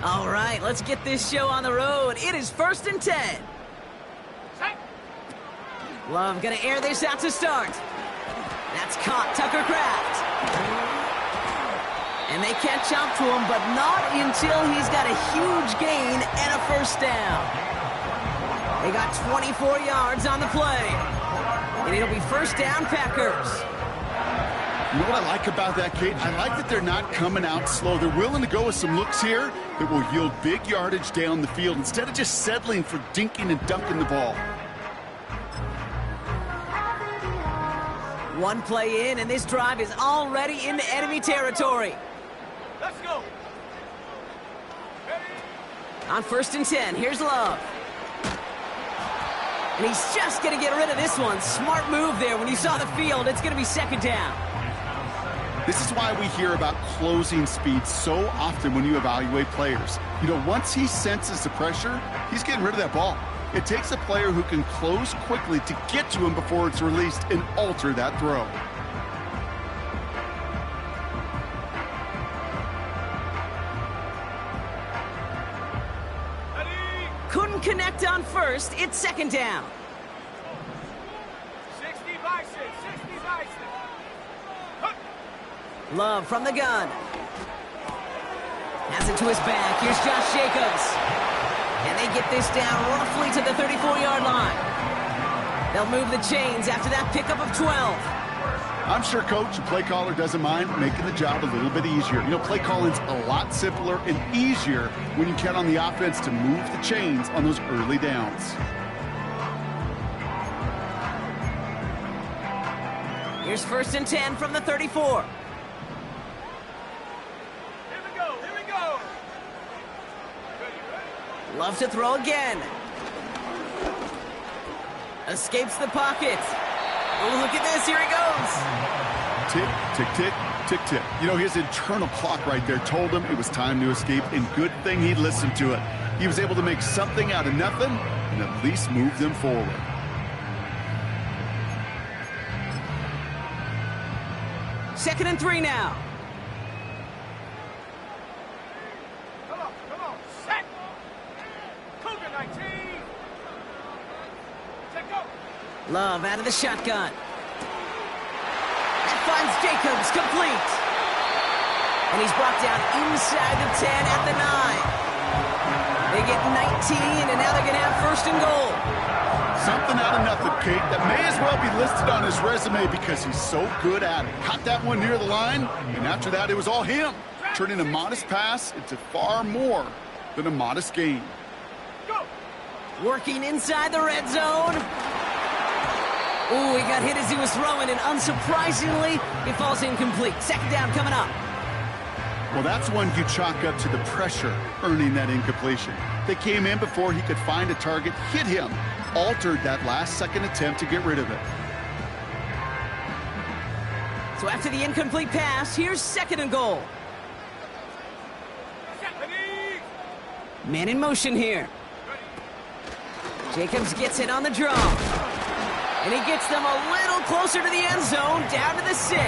All right, let's get this show on the road. It is 1st and 10. Love gonna air this out to start. That's caught, Tucker Kraft. And they catch up to him, but not until he's got a huge gain and a first down. They got 24 yards on the play. And it'll be first down, Packers. You know what I like about that, Kate? I like that they're not coming out slow. They're willing to go with some looks here that will yield big yardage down the field instead of just settling for dinking and dunking the ball. One play in, and this drive is already into enemy territory. Let's go. On 1st and 10, here's Love. And he's just going to get rid of this one. Smart move there. When you saw the field, it's going to be 2nd down. This is why we hear about closing speed so often when you evaluate players. You know, once he senses the pressure, he's getting rid of that ball. It takes a player who can close quickly to get to him before it's released and alter that throw. Couldn't connect on 1st. It's 2nd down. 60 by 6, 60 by 6. Love from the gun. Has it to his back. Here's Josh Jacobs. And they get this down roughly to the 34-yard line. They'll move the chains after that pickup of 12. I'm sure Coach and play caller doesn't mind making the job a little bit easier. You know, play calling's a lot simpler and easier when you count on the offense to move the chains on those early downs. Here's 1st and 10 from the 34. Love to throw again. Escapes the pocket. Oh, look at this. Here he goes. Tick, tick, tick, tick, tick. You know, his internal clock right there told him it was time to escape, and good thing he listened to it. He was able to make something out of nothing and at least move them forward. Second and 3 now. Love out of the shotgun. That finds Jacobs, complete. And he's brought down inside the 10 at the 9. They get 19, and now they're going to have 1st and goal. Something out of nothing, Kate, that may as well be listed on his resume because he's so good at it. Caught that one near the line, and after that, it was all him, turning a modest pass into far more than a modest gain. Working inside the red zone. Ooh, he got hit as he was throwing, and unsurprisingly, it falls incomplete. 2nd down coming up. Well, that's one you chalk up to the pressure earning that incompletion. They came in before he could find a target, hit him, altered that last-second attempt to get rid of it. So after the incomplete pass, here's 2nd and goal. Man in motion here. Jacobs gets it on the draw. And he gets them a little closer to the end zone, down to the 6.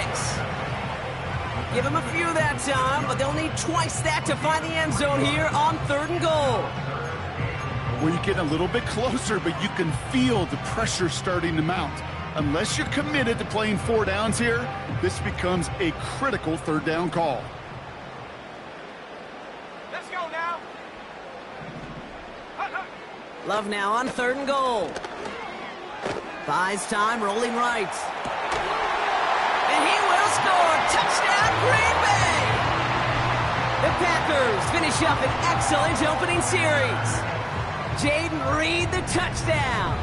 Give him a few that time, but they'll need twice that to find the end zone here on 3rd and goal. Well, you get a little bit closer, but you can feel the pressure starting to mount. Unless you're committed to playing 4 downs here, this becomes a critical 3rd down call. Let's go now. Love now on 3rd and goal. Buys time, rolling right. And he will score. Touchdown, Green Bay! The Packers finish up an excellent opening series. Jaden Reed, the touchdown.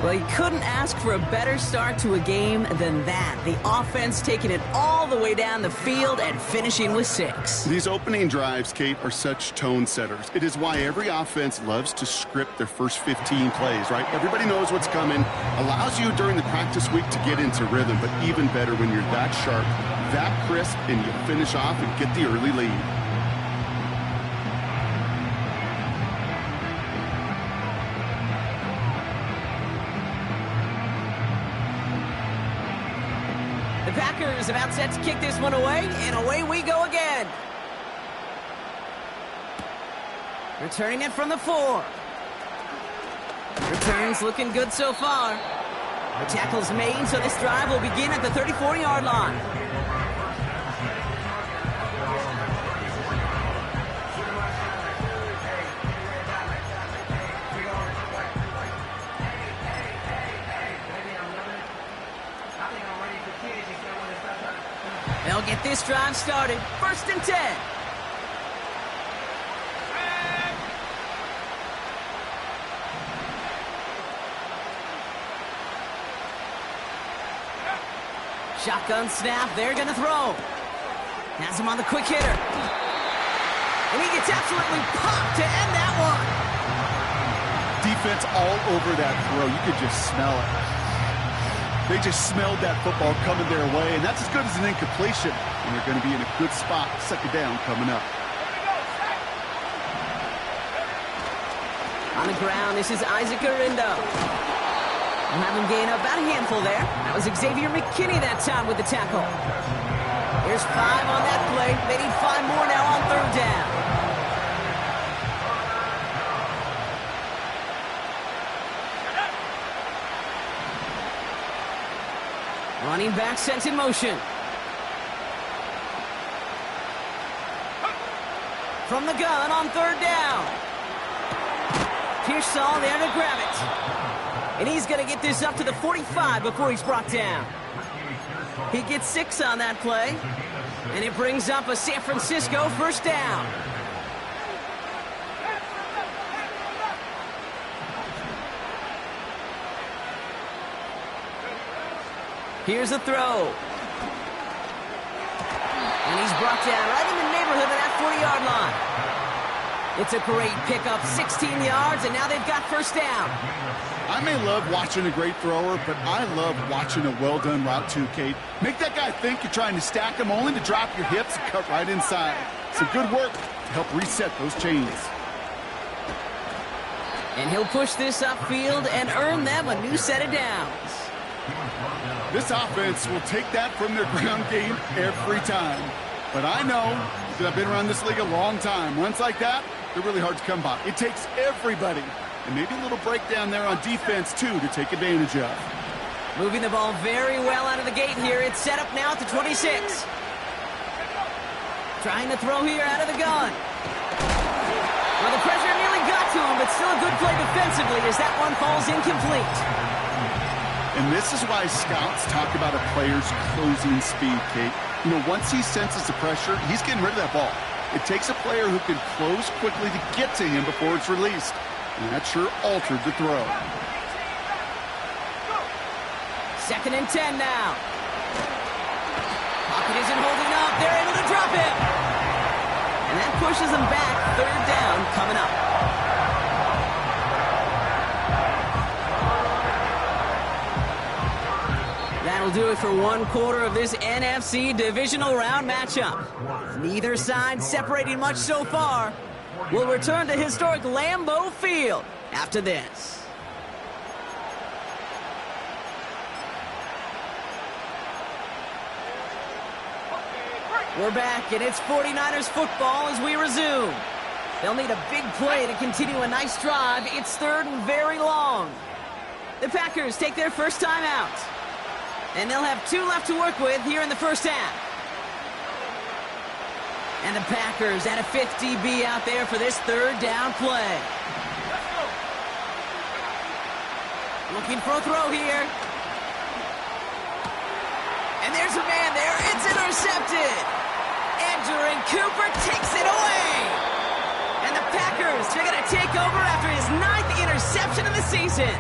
Well, you couldn't ask for a better start to a game than that. The offense taking it all the way down the field and finishing with 6. These opening drives, Kate, are such tone setters. It is why every offense loves to script their first 15 plays, right? Everybody knows what's coming, allows you during the practice week to get into rhythm, but even better when you're that sharp, that crisp, and you finish off and get the early lead. Packers about set to kick this one away, and away we go again. Returning it from the 4. Returns looking good so far. The tackle's made, so this drive will begin at the 34-yard line. They'll get this drive started. 1st and 10. Shotgun snap, they're going to throw. Has him on the quick hitter. And he gets absolutely popped to end that one. Defense all over that throw. You could just smell it. They just smelled that football coming their way, and that's as good as an incompletion. And they're going to be in a good spot. 2nd down coming up. On the ground, this is Isaac Arindo. We'll have him gain up about a handful there. That was Xavier McKinney that time with the tackle. Here's 5 on that play. They need 5 more now on 3rd down. Running back sent in motion. From the gun on 3rd down. Pearsall there to grab it. And he's going to get this up to the 45 before he's brought down. He gets 6 on that play. And it brings up a San Francisco 1st down. Here's a throw. And he's brought down right in the neighborhood of that 40-yard line. It's a great pickup, 16 yards, and now they've got 1st down. I may love watching a great thrower, but I love watching a well-done route too, Kate. Make that guy think you're trying to stack him, only to drop your hips and cut right inside. Some good work to help reset those chains. And he'll push this upfield and earn them a new set of downs. This offense will take that from their ground game every time. But I know, because I've been around this league a long time, runs like that, they're really hard to come by. It takes everybody. And maybe a little breakdown there on defense, too, to take advantage of. Moving the ball very well out of the gate here. It's set up now at the 26. Trying to throw here out of the gun. Well, the pressure nearly got to him, but still a good play defensively as that one falls incomplete. And this is why scouts talk about a player's closing speed, Kate. You know, once he senses the pressure, he's getting rid of that ball. It takes a player who can close quickly to get to him before it's released. And that sure altered the throw. 2nd and 10 now. Pocket isn't holding up. They're able to drop him. And that pushes them back. 3rd down coming up. That'll do it for 1/4 of this NFC divisional round matchup. Neither side separating much so far. We'll return to historic Lambeau Field after this. We're back, and it's 49ers football as we resume. They'll need a big play to continue a nice drive. It's 3rd and very long. The Packers take their first time out. And they'll have 2 left to work with here in the 1st half. And the Packers at a 50 DB out there for this 3rd down play. Looking for a throw here. And there's a man there. It's intercepted. Edgerrin Cooper takes it away. And the Packers are going to take over after his 9th interception of the season.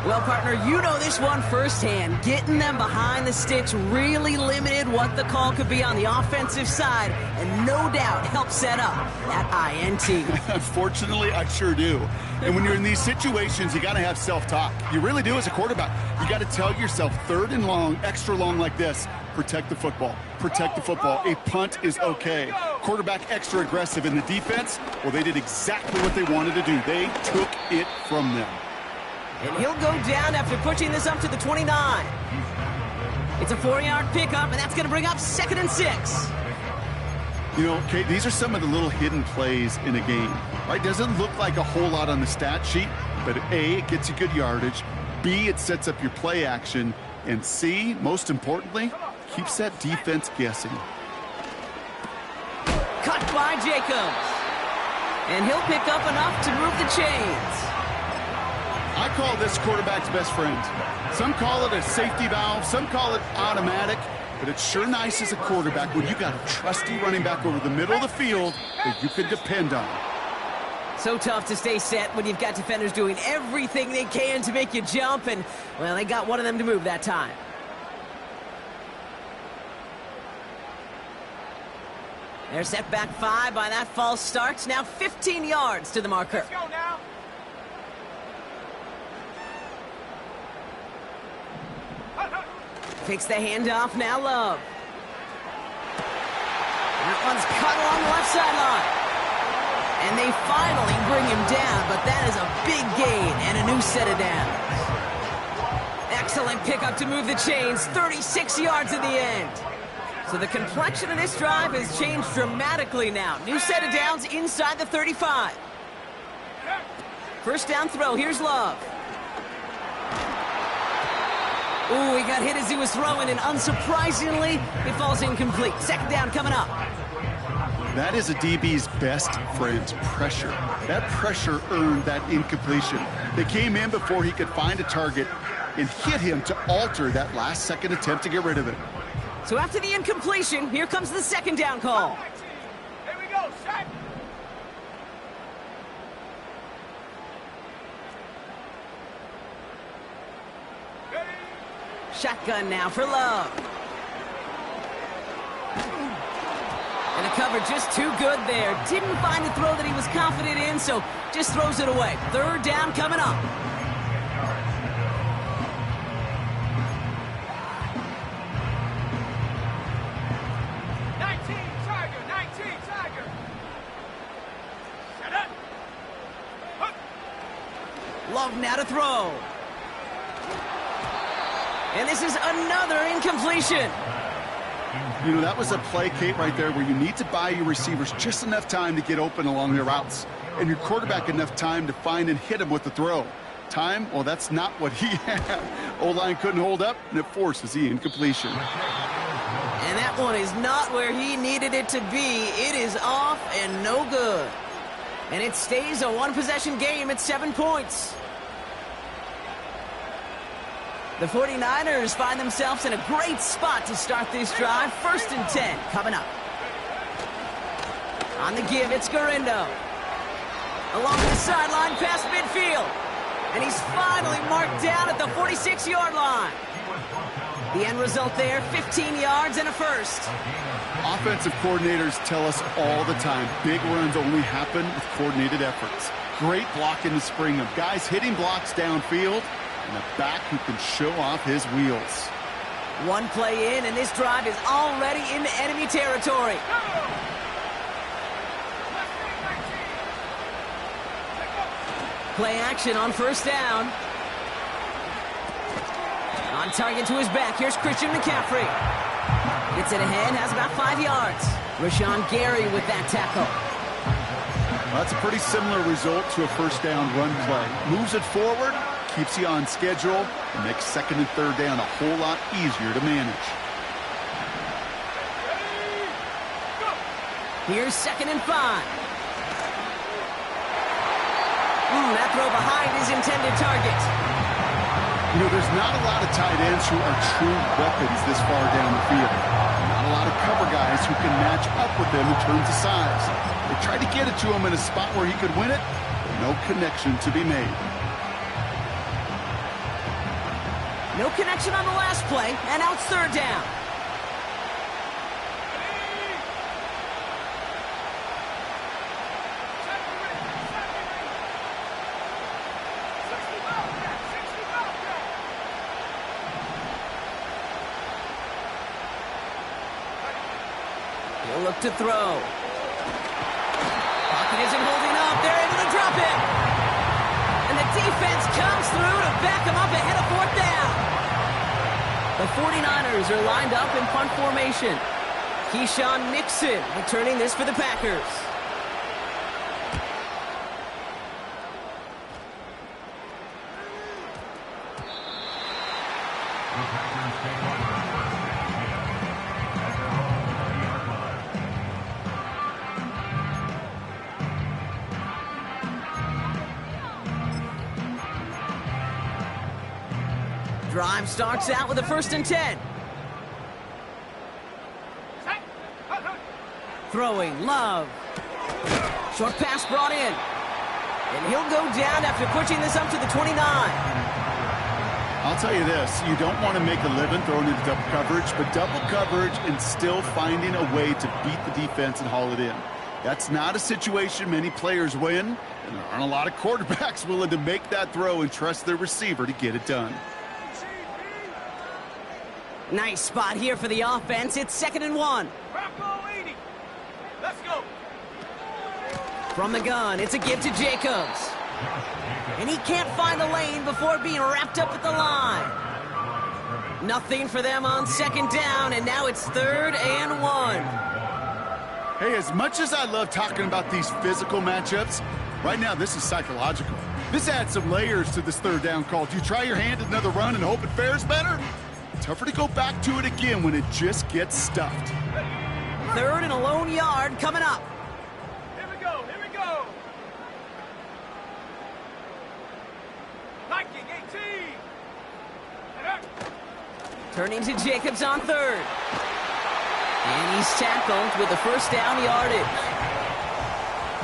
Well, partner, you know this one firsthand. Getting them behind the sticks really limited what the call could be on the offensive side, and no doubt helped set up that INT. Unfortunately, I sure do. And when you're in these situations, you got to have self-talk. You really do as a quarterback. You got to tell yourself 3rd and long, extra long like this, protect the football. Protect the football. A punt is okay. Quarterback extra aggressive in the defense, well, they did exactly what they wanted to do. They took it from them. And he'll go down after pushing this up to the 29. It's a 4-yard pickup, and that's going to bring up 2nd and 6. You know, Kate, these are some of the little hidden plays in a game, right? Doesn't look like a whole lot on the stat sheet, but A, it gets you good yardage. B, it sets up your play action. And C, most importantly, keeps that defense guessing. Cut by Jacobs. And he'll pick up enough to move the chains. I call this quarterback's best friend. Some call it a safety valve, some call it automatic, but it's sure nice as a quarterback when you got a trusty running back over the middle of the field that you can depend on. So tough to stay set when you've got defenders doing everything they can to make you jump, and, well, they got one of them to move that time. They're set back 5 by that false start. Now 15 yards to the marker. Let's go now. Takes the handoff, now Love. That one's cut along the left sideline. And they finally bring him down, but that is a big gain and a new set of downs. Excellent pickup to move the chains, 36 yards in the end. So the complexion of this drive has changed dramatically now. New set of downs inside the 35. First down throw, here's Love. Ooh, he got hit as he was throwing, and unsurprisingly, it falls incomplete. Second down coming up. That is a DB's best friend, pressure. That pressure earned that incompletion. They came in before he could find a target and hit him to alter that last-second attempt to get rid of it. So after the incompletion, here comes the second down call. Here we go, set. Shotgun now for Love. And the cover just too good there. Didn't find the throw that he was confident in, so just throws it away. Third down coming up. Love now to throw. And this is another incompletion. You know, that was a play, Kate, right there where you need to buy your receivers just enough time to get open along their routes. And your quarterback enough time to find and hit him with the throw. Time, well, that's not what he had. O-line couldn't hold up, and it forces the incompletion. And that one is not where he needed it to be. It is off and no good. And it stays a one-possession game at 7 points. The 49ers find themselves in a great spot to start this drive. 1st and 10 coming up. On the give, it's Garindo. Along the sideline past midfield. And he's finally marked down at the 46-yard line. The end result there, 15 yards and a first. Offensive coordinators tell us all the time, big runs only happen with coordinated efforts. Great block in the spring of guys hitting blocks downfield, and a back who can show off his wheels. One play in, and this drive is already into enemy territory. Play action on first down. On target to his back, here's Christian McCaffrey. Gets it ahead, has about 5 yards. Rashawn Gary with that tackle. Well, that's a pretty similar result to a first down run play. Moves it forward, keeps you on schedule, and makes second and third down a whole lot easier to manage. Here's 2nd and 5. That throw behind his intended target. You know, there's not a lot of tight ends who are true weapons this far down the field. Not a lot of cover guys who can match up with them in terms of size. They tried to get it to him in a spot where he could win it, but no connection to be made. No connection on the last play, and now it's third down. He'll look to throw. Pocket isn't holding up. They're able to drop it. And the defense comes through to back him up ahead of 4th down. The 49ers are lined up in punt formation. Keyshawn Nixon returning this for the Packers. Drive starts out with a 1st and 10. Throwing, Love. Short pass brought in. And he'll go down after pushing this up to the 29. I'll tell you this, you don't want to make a living throwing into double coverage, but double coverage and still finding a way to beat the defense and haul it in. That's not a situation many players win, and there aren't a lot of quarterbacks willing to make that throw and trust their receiver to get it done. Nice spot here for the offense. It's 2nd and 1. Let's go. From the gun, it's a give to Jacobs. And he can't find the lane before being wrapped up at the line. Nothing for them on 2nd down, and now it's 3rd and 1. Hey, as much as I love talking about these physical matchups, right now this is psychological. This adds some layers to this 3rd down call. Do you try your hand at another run and hope it fares better? Tougher to go back to it again when it just gets stuffed. 3rd and a lone yard coming up. Here we go. 19, 18. Turning to Jacobs on 3rd. And he's tackled with the 1st down yardage.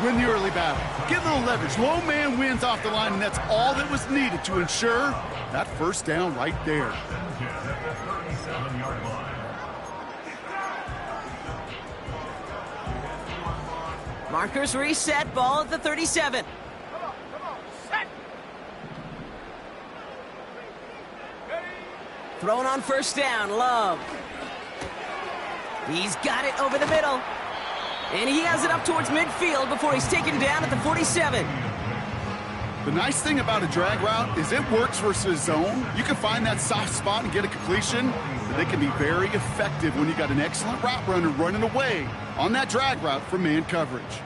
Win the early battle. Get a little leverage. Lone man wins off the line, and that's all that was needed to ensure that 1st down right there. Markers reset, ball at the 37. Come on, set. Thrown on 1st down, Love. He's got it over the middle. And he has it up towards midfield before he's taken down at the 47. The nice thing about a drag route is it works versus zone. You can find that soft spot and get a completion, but they can be very effective when you got an excellent route runner running away on that drag route from man coverage.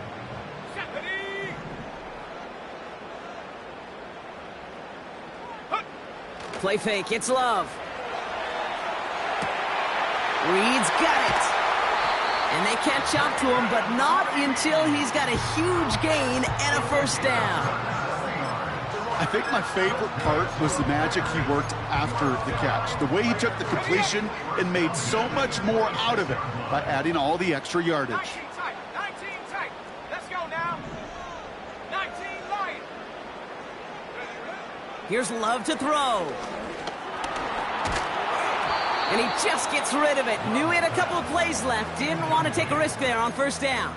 Play fake, it's Love. Reed's got it. And they catch up to him, but not until he's got a huge gain and a 1st down. I think my favorite part was the magic he worked after the catch. The way he took the completion and made so much more out of it by adding all the extra yardage. 19 tight. Let's go now. 19 Lion. Here's Love to throw. And he just gets rid of it. Knew he had a couple of plays left. Didn't want to take a risk there on 1st down.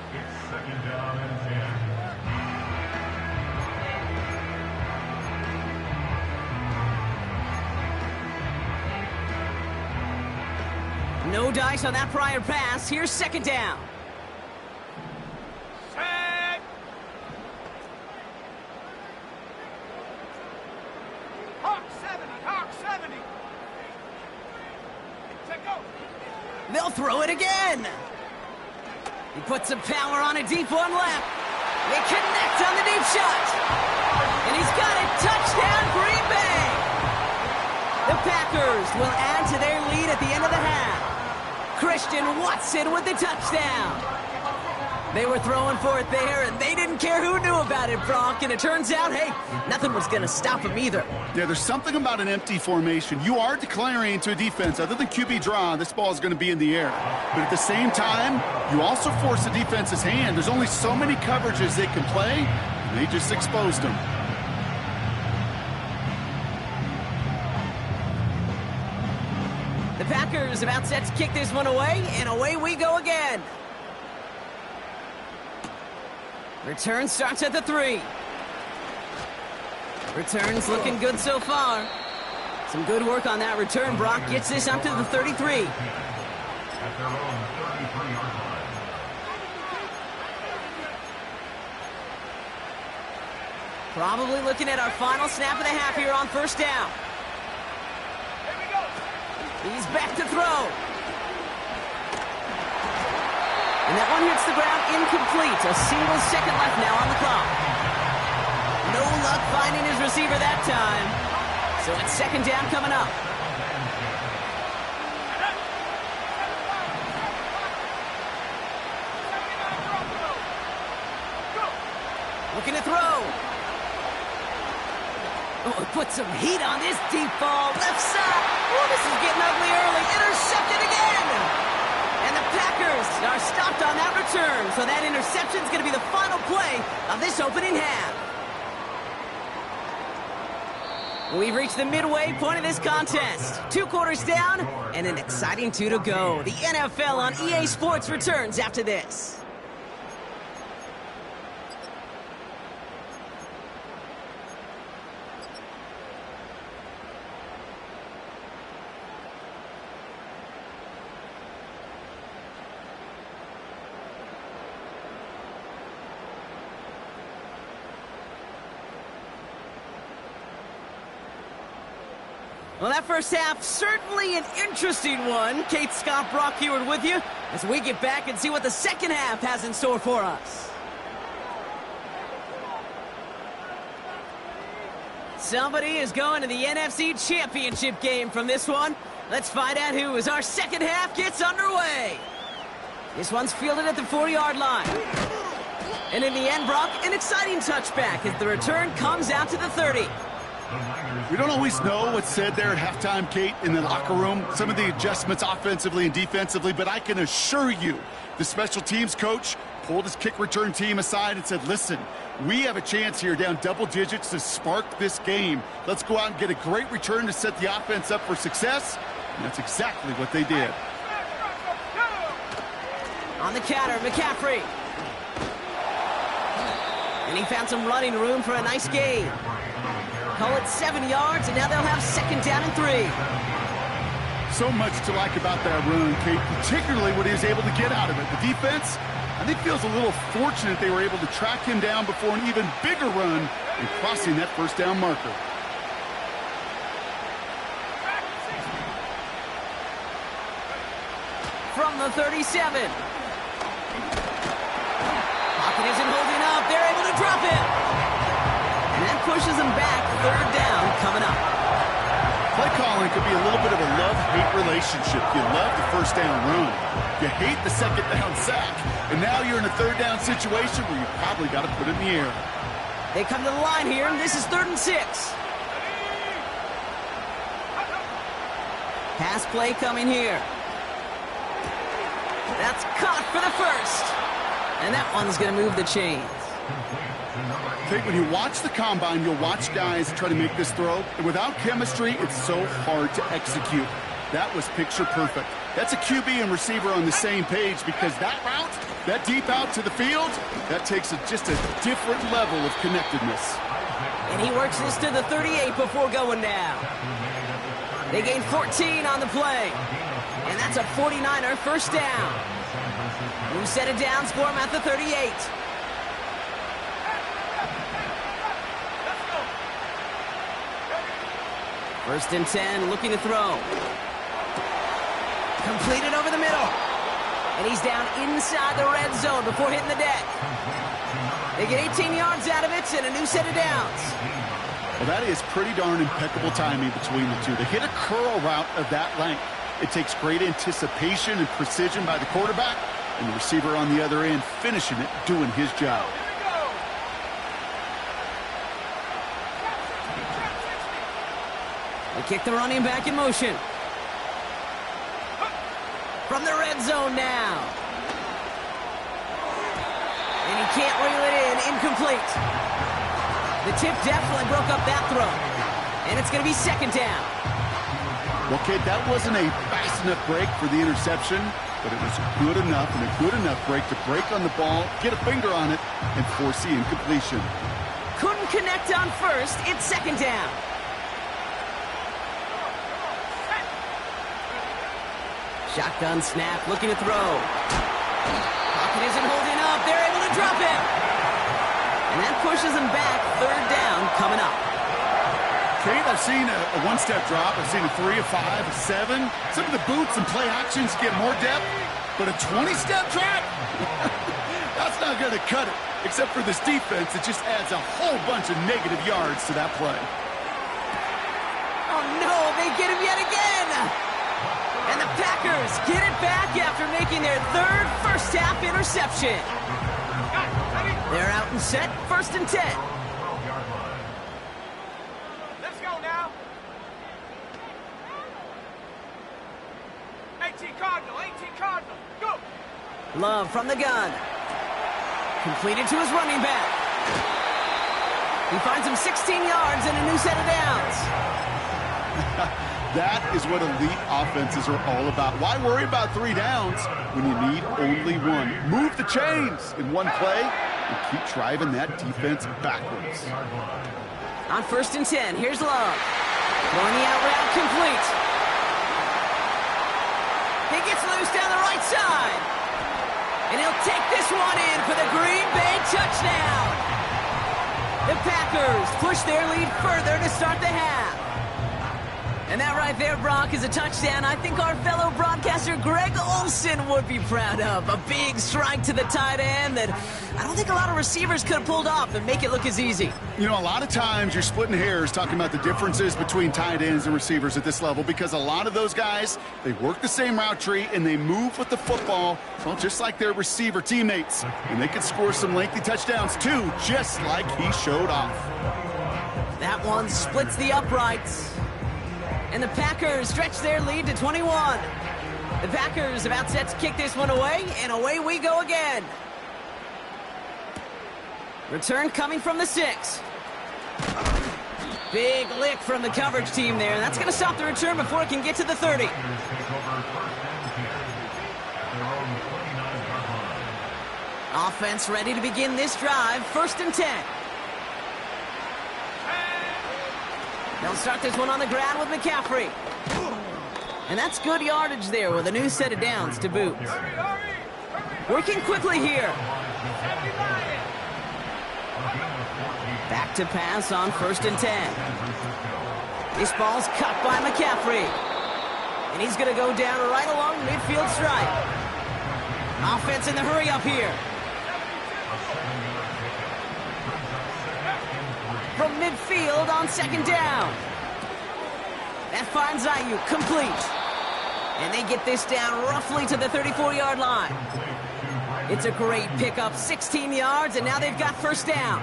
No dice on that prior pass. Here's 2nd down. Set. Hawk 70. They'll throw it again. He puts some power on a deep one left. They connect on the deep shot. And he's got it. Touchdown, Green Bay. The Packers will add to their lead at the end of the half. Christian Watson with the touchdown. They were throwing for it there, and they didn't care who knew about it, Brock. And it turns out, hey, nothing was going to stop him either. Yeah, there's something about an empty formation. You are declaring to a defense, other than QB draw, this ball is going to be in the air. But at the same time, you also force the defense's hand. There's only so many coverages they can play, and they just exposed them. The Packers about set to kick this one away, and away we go again. Return starts at the 3. Return's looking good so far. Some good work on that return. Brock gets this up to the 33. Probably looking at our final snap of the half here on 1st down. He's back to throw. And that one hits the ground incomplete. A single second left now on the clock. No luck finding his receiver that time. So it's second down coming up. Looking to throw. Oh, put some heat on this deep ball. Left side. Oh, this is getting ugly early. Intercepted again. And the Packers are stopped on that return. So that interception is going to be the final play of this opening half. We've reached the midway point of this contest. 2 quarters down and an exciting 2 to go. The NFL on EA Sports returns after this. Well, that first half, certainly an interesting one. Kate, Scott, Brock Heward with you as we get back and see what the second half has in store for us. Somebody is going to the NFC Championship game from this one. Let's find out who as our second half gets underway. This one's fielded at the 40-yard line. And in the end, Brock, an exciting touchback as the return comes out to the 30. We don't always know what's said there at halftime, Kate, in the locker room. Some of the adjustments offensively and defensively, but I can assure you the special teams coach pulled his kick return team aside and said, listen, we have a chance here down double digits to spark this game. Let's go out and get a great return to set the offense up for success. And that's exactly what they did. On the counter, McCaffrey. And he found some running room for a nice gain. Call it 7 yards, and now they'll have second down and 3. So much to like about that run, Kate, particularly what he was able to get out of it. The defense, I think, feels a little fortunate they were able to track him down before an even bigger run and crossing that first down marker. From the 37. Pocket isn't holding up. They're able to drop it. And that pushes them back. Third down coming up. Play calling could be a little bit of a love-hate relationship. You love the first down run. You hate the second down sack. And now you're in a third down situation where you probably got to put it in the air. They come to the line here, and this is 3rd and 6. Pass play coming here. That's caught for the first. And that one's going to move the chains. Kate, when you watch the combine, you'll watch guys try to make this throw. And without chemistry, it's so hard to execute. That was picture perfect. That's a QB and receiver on the same page because that route, that deep out to the field, that takes just a different level of connectedness. And he works this to the 38 before going down. They gain 14 on the play. And that's a 49er first down. New set of downs for him at the 38. First and 10, looking to throw. Completed over the middle. And he's down inside the red zone before hitting the deck. They get 18 yards out of it and a new set of downs. Well, that is pretty darn impeccable timing between the two. They hit a curl route of that length. It takes great anticipation and precision by the quarterback, and the receiver on the other end finishing it, doing his job. They kick the running back in motion. From the red zone now. And he can't reel it in. Incomplete. The tip definitely broke up that throw. And it's going to be second down. Well, kid, that wasn't a fast enough break for the interception, but it was good enough and a good enough break to break on the ball, get a finger on it, and force the incompletion. Couldn't connect on first. It's second down. Shotgun snap, looking to throw. Pocket isn't holding up. They're able to drop it. And that pushes them back. Third down coming up. Kate, I've seen a one-step drop. I've seen a 3, a 5, a 7. Some of the boots and play actions get more depth. But a 20-step drop? That's not going to cut it. Except for this defense, it just adds a whole bunch of negative yards to that play. Oh, no, they get him yet again. And the Packers get it back after making their third first-half interception. They're out and set, 1st and 10. Let's go now. 18 Cardinal, go. Love from the gun. Completed to his running back. He finds him 16 yards and a new set of downs. That is what elite offenses are all about. Why worry about 3 downs when you need only 1? Move the chains in one play and keep driving that defense backwards. On 1st and 10, here's Love. Throwing the out route complete. He gets loose down the right side. And he'll take this one in for the Green Bay touchdown. The Packers push their lead further to start the half. And that right there, Brock, is a touchdown I think our fellow broadcaster Greg Olsen would be proud of. A big strike to the tight end that I don't think a lot of receivers could have pulled off and make it look as easy. You know, a lot of times you're splitting hairs talking about the differences between tight ends and receivers at this level because a lot of those guys, they work the same route tree and they move with the football, well, just like their receiver teammates. And they can score some lengthy touchdowns too, just like he showed off. That one splits the uprights. And the Packers stretch their lead to 21. The Packers about set to kick this one away, and away we go again. Return coming from the 6. Big lick from the coverage team there. That's going to stop the return before it can get to the 30. Offense ready to begin this drive, 1st and 10. They'll start this one on the ground with McCaffrey. And that's good yardage there with a new set of downs to boot. Working quickly here. Back to pass on 1st and 10. This ball's cut by McCaffrey. And he's going to go down right along midfield stripe. Offense in the hurry up here. From midfield on 2nd down. That finds Ayuk complete. And they get this down roughly to the 34-yard line. It's a great pickup, 16 yards, and now they've got 1st down.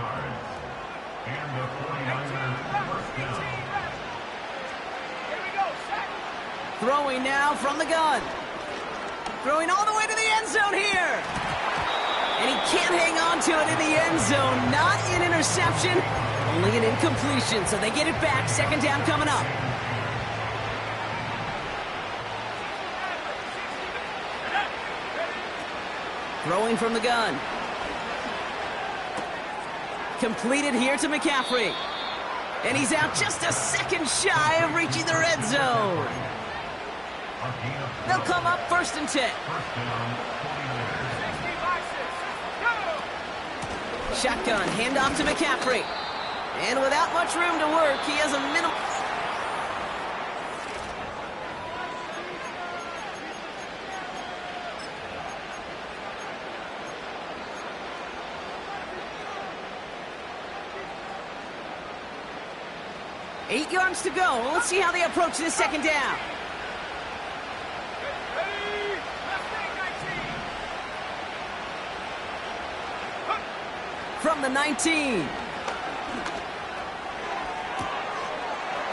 Throwing now from the gun. Throwing all the way to the end zone here. And he can't hang on to it in the end zone. Not an interception, only an incompletion. So they get it back. 2nd down coming up. Throwing from the gun. Completed here to McCaffrey. And he's out just a second shy of reaching the red zone. They'll come up 1st and 10. Shotgun, handoff to McCaffrey. And without much room to work, he has a minimum. Eight yards to go. Let's see how they approach this 2nd down. From the 19.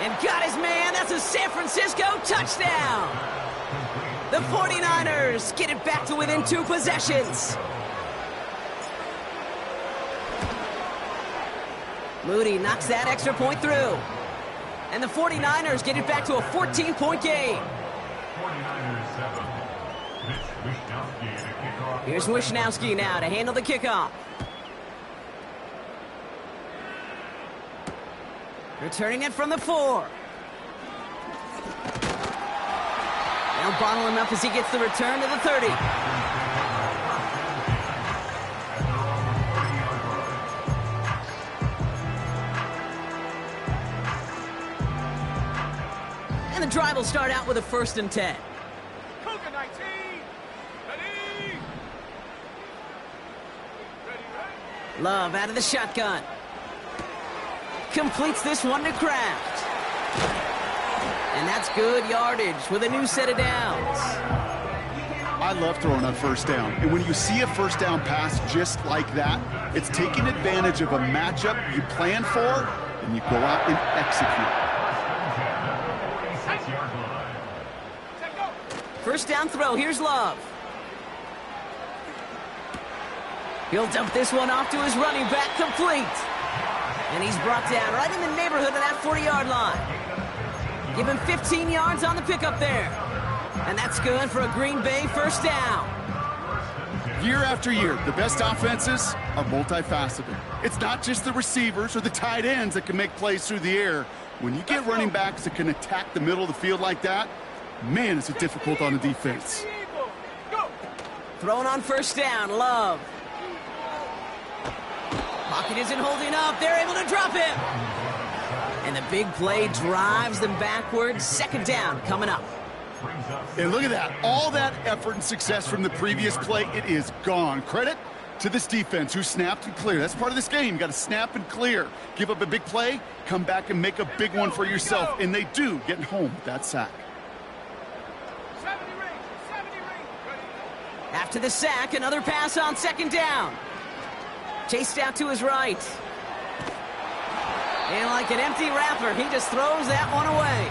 And got his man. That's a San Francisco touchdown. The 49ers get it back to within 2 possessions. Moody knocks that extra point through. And the 49ers get it back to a 14-point game. Here's Wishnowski now to handle the kickoff. Returning it from the 4. They'll bottle him up as he gets the return to the 30. And the drive will start out with a 1st and 10. Cougar 19. Ready? Love out of the shotgun. Completes this one to Kraft. And that's good yardage with a new set of downs. I love throwing on first down. And when you see a first down pass just like that, it's taking advantage of a matchup you plan for, and you go out and execute. First down throw, here's Love. He'll dump this one off to his running back, complete. And he's brought down right in the neighborhood of that 40-yard line. Give him 15 yards on the pickup there. And that's good for a Green Bay first down. Year after year, the best offenses are multifaceted. It's not just the receivers or the tight ends that can make plays through the air. When you get running backs that can attack the middle of the field like that, man, is it difficult on the defense. Thrown on first down, Love. Pocket isn't holding up. They're able to drop him. And the big play drives them backwards. Second down coming up. And look at that. All that effort and success from the previous play, it is gone. Credit to this defense who snapped and cleared. That's part of this game. You got to snap and clear. Give up a big play, come back and make a big one for yourself. And they do, getting home with that sack. After the sack, another pass on second down. Chased out to his right. And like an empty wrapper, he just throws that one away.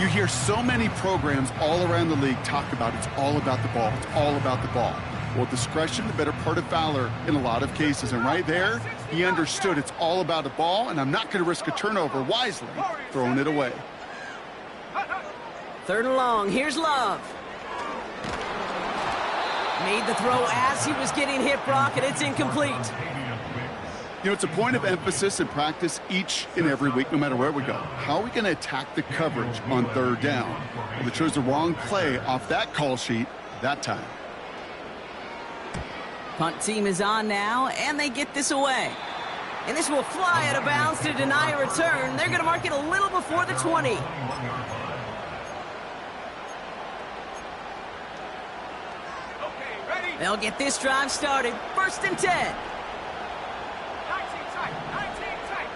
You hear so many programs all around the league talk about it's all about the ball. It's all about the ball. Well, discretion, the better part of valor in a lot of cases. And right there, he understood it's all about the ball, and I'm not going to risk a turnover wisely, throwing it away. Third and long. Here's Love. Made the throw as he was getting hit, Brock, and it's incomplete. You know, it's a point of emphasis in practice each and every week, no matter where we go. How are we going to attack the coverage on third down? Well, they chose the wrong play off that call sheet that time. Punt team is on now, and they get this away. And this will fly out of bounds to deny a return. They're going to mark it a little before the 20. They'll get this drive started. First and 10. 19 tight.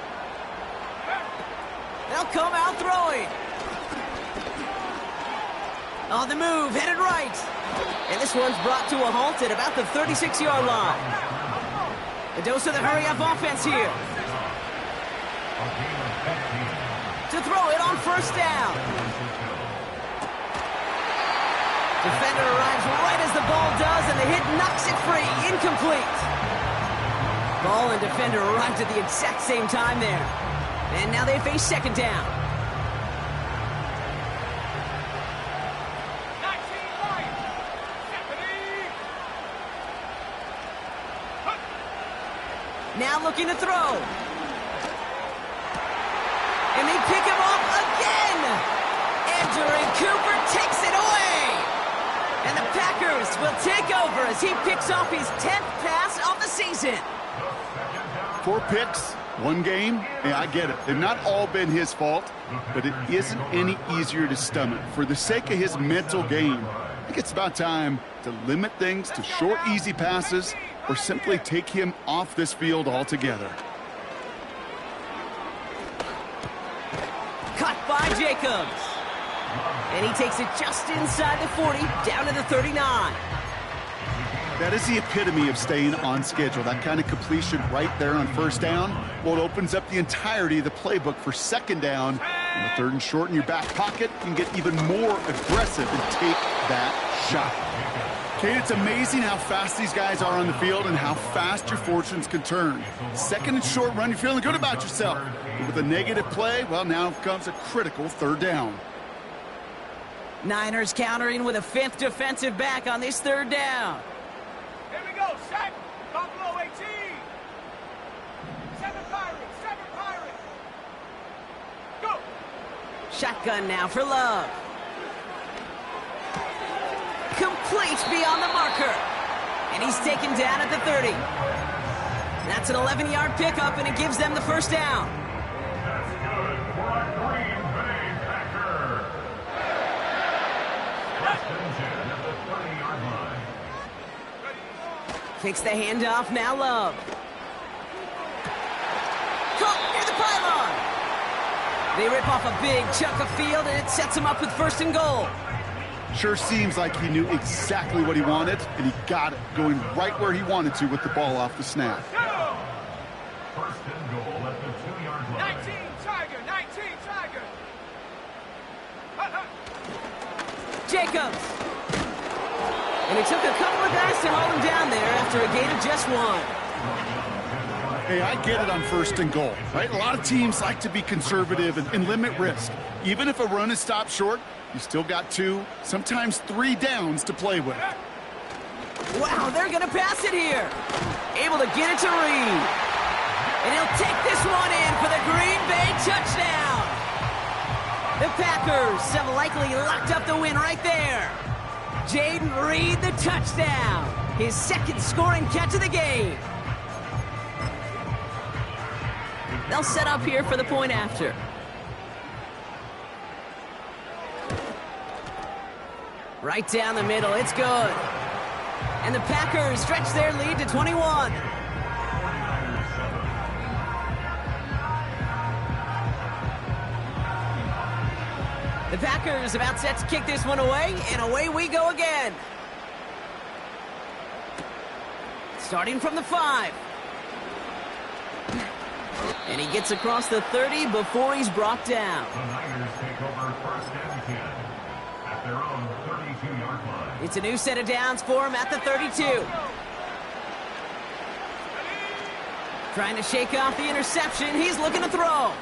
They'll come out throwing. On the move, headed right. And this one's brought to a halt at about the 36-yard line. A dose of the hurry-up offense here. To throw it on first down. Defender arrives right as the ball does, and the hit knocks it free. Incomplete. Ball and defender arrived at the exact same time there. And now they face second down. 19 right. Now looking to throw. And they pick him off again. Andrew Cooper takes it away. And the Packers will take over as he picks off his 10th pass of the season. 4 picks, 1 game. Yeah, I get it. They've not all been his fault, but it isn't any easier to stomach. For the sake of his mental game, I think it's about time to limit things to short, easy passes or simply take him off this field altogether. Cut by Jacobs. And he takes it just inside the 40, down to the 39. That is the epitome of staying on schedule. That kind of completion right there on first down. Well, it opens up the entirety of the playbook for second down. And the third and short in your back pocket can get even more aggressive and take that shot. Kate, it's amazing how fast these guys are on the field and how fast your fortunes can turn. Second and short run, you're feeling good about yourself. But with a negative play, well, now comes a critical third down. Niners countering with a 5th defensive back on this third down. Here we go, set. Buffalo 18. 7 Pirates. Go. Shotgun now for Love. Complete beyond the marker. And he's taken down at the 30. That's an 11-yard pickup, and it gives them the first down. Takes the handoff, now Love. Caught near the pylon. They rip off a big chunk of field, and it sets him up with 1st and goal. Sure seems like he knew exactly what he wanted, and he got it, going right where he wanted to with the ball off the snap. 1st and goal at the 2-yard line. 19 Tiger, 19 Tiger. Jacobs. And it took a couple of guys to hold him down there after a gain of just 1. Hey, I get it on 1st and goal, right? A lot of teams like to be conservative and limit risk. Even if a run is stopped short, you still got 2, sometimes 3 downs to play with. Wow, they're going to pass it here. Able to get it to Reed. And he'll take this one in for the Green Bay touchdown. The Packers have likely locked up the win right there. Jaden Reed, the touchdown. His 2nd scoring catch of the game. They'll set up here for the point after. Right down the middle, it's good. And the Packers stretch their lead to 21. The Packers about set to kick this one away, and away we go again. Starting from the 5. And he gets across the 30 before he's brought down. The Niners take over 1st and 10 at their own 32-yard line. It's a new set of downs for him at the 32. Trying to shake off the interception. He's looking to throw.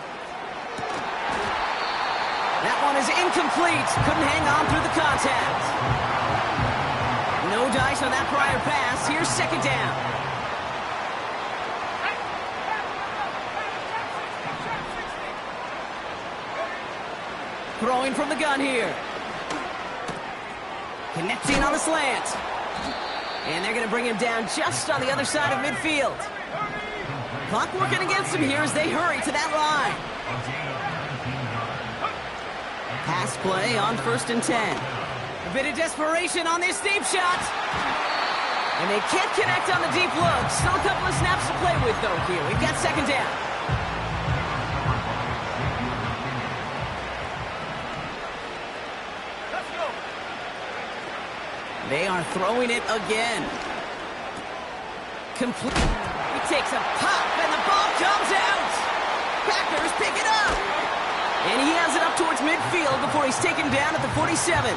That one is incomplete. Couldn't hang on through the contact. No dice on that prior pass. Here's 2nd down. Throwing from the gun here. Connecting on the slant. And they're going to bring him down just on the other side of midfield. Clock working against him here as they hurry to that line. Pass play on 1st and 10. A bit of desperation on this deep shot. And they can't connect on the deep look. Still a couple of snaps to play with, though, here. We've got 2nd down. Let's go. They are throwing it again. Complete. He takes a pop, and the ball comes out. Packers pick it up. And he has it up towards midfield before he's taken down at the 47.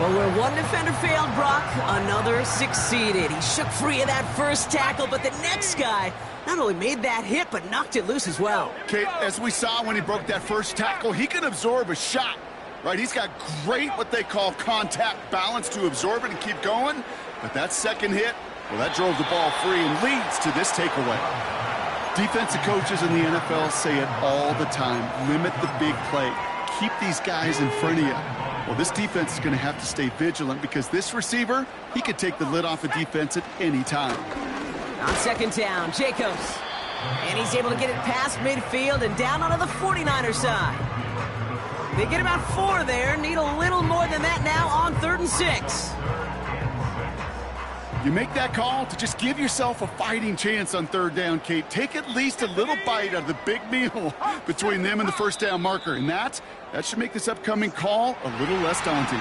Well, where one defender failed, Brock, another succeeded. He shook free of that first tackle, but the next guy not only made that hit, but knocked it loose as well. Okay, as we saw when he broke that first tackle, he can absorb a shot, right? He's got great, what they call contact balance to absorb it and keep going. But that 2nd hit, well, that drove the ball free and leads to this takeaway. Defensive coaches in the NFL say it all the time. Limit the big play. Keep these guys in front of you. Well, this defense is going to have to stay vigilant because this receiver, he could take the lid off a defense at any time. On 2nd down, Jacobs. And he's able to get it past midfield and down onto the 49er side. They get about 4 there. Need a little more than that now on 3rd and 6. You make that call to just give yourself a fighting chance on 3rd down, Kate. Take at least a little bite out of the big meal between them and the 1st down marker. And that should make this upcoming call a little less daunting.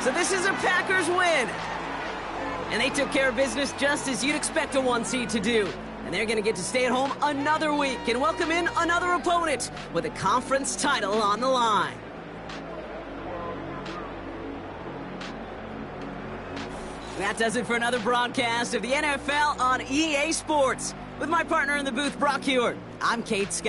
So this is a Packers win. And they took care of business just as you'd expect a 1 seed to do. And they're going to get to stay at home another week and welcome in another opponent with a conference title on the line. That does it for another broadcast of the NFL on EA Sports. With my partner in the booth, Brock Hewitt, I'm Kate Scott.